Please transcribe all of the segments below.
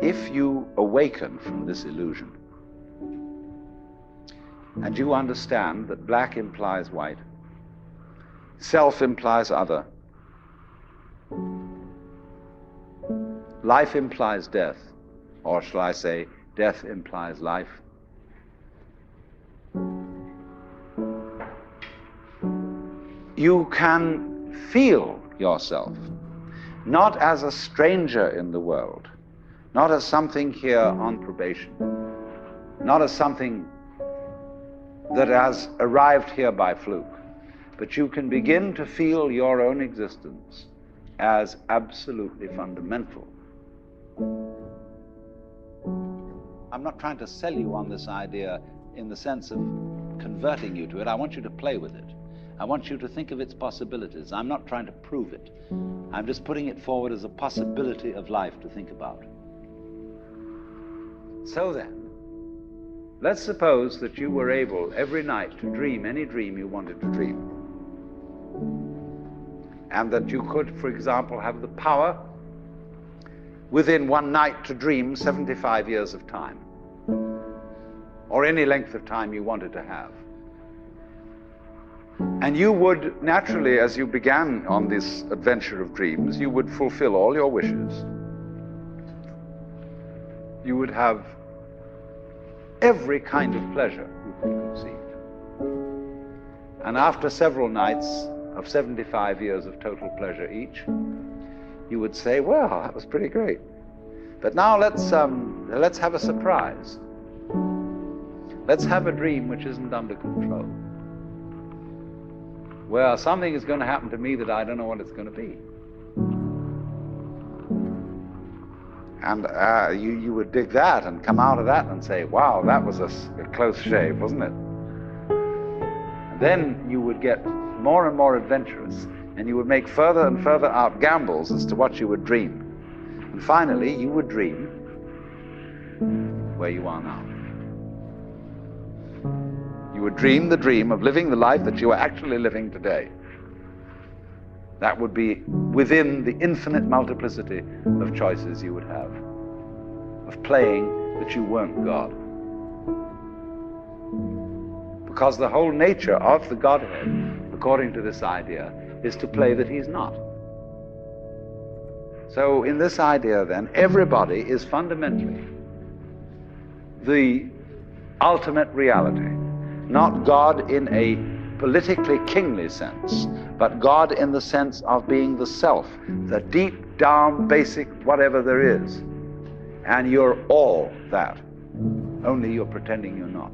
If you awaken from this illusion, and you understand that black implies white, self implies other, life implies death, or shall I say, death implies life, you can feel yourself not as a stranger in the world, not as something here on probation, not as something that has arrived here by fluke, but you can begin to feel your own existence as absolutely fundamental. I'm not trying to sell you on this idea in the sense of converting you to it. I want you to play with it. I want you to think of its possibilities. I'm not trying to prove it. I'm just putting it forward as a possibility of life to think about. So then, let's suppose that you were able every night to dream any dream you wanted to dream. And that you could, for example, have the power within one night to dream 75 years of time, or any length of time you wanted to have. And you would naturally, as you began on this adventure of dreams, you would fulfill all your wishes. You would have every kind of pleasure you could conceive. And after several nights of 75 years of total pleasure each, you would say, well, that was pretty great. But now let's have a surprise. Let's have a dream which isn't under control. Well, something is going to happen to me that I don't know what it's going to be. And you would dig that and come out of that and say, wow, that was a close shave, wasn't it? And then you would get more and more adventurous, and you would make further and further out gambles as to what you would dream. And finally, you would dream where you are now. You would dream the dream of living the life that you are actually living today. That would be within the infinite multiplicity of choices you would have, of playing that you weren't God. Because the whole nature of the Godhead, according to this idea, is to play that he's not. So in this idea then, everybody is fundamentally the ultimate reality. Not God in a politically kingly sense, but God in the sense of being the self, the deep down basic whatever there is. And you're all that, only you're pretending you're not.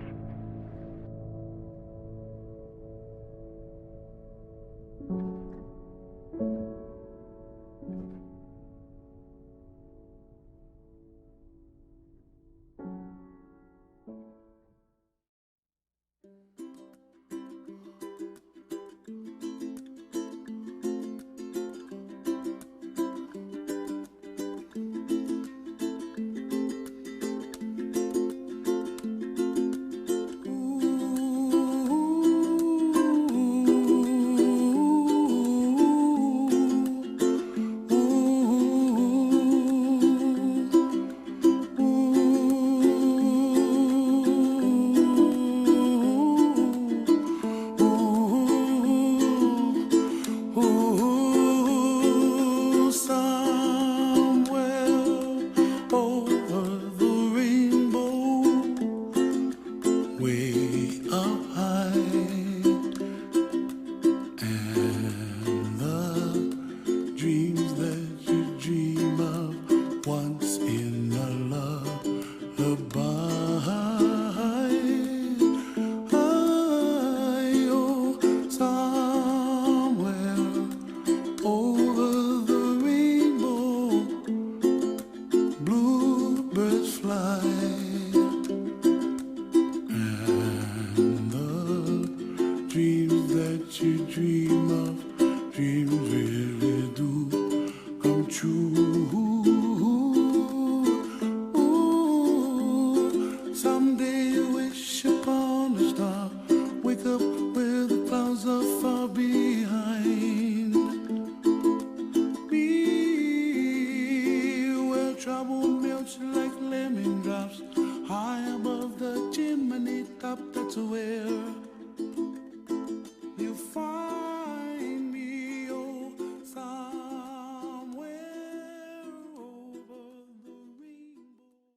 Someday you wish where the clouds are far behind me, where trouble melts like lemon drops high above the chimney top. That's where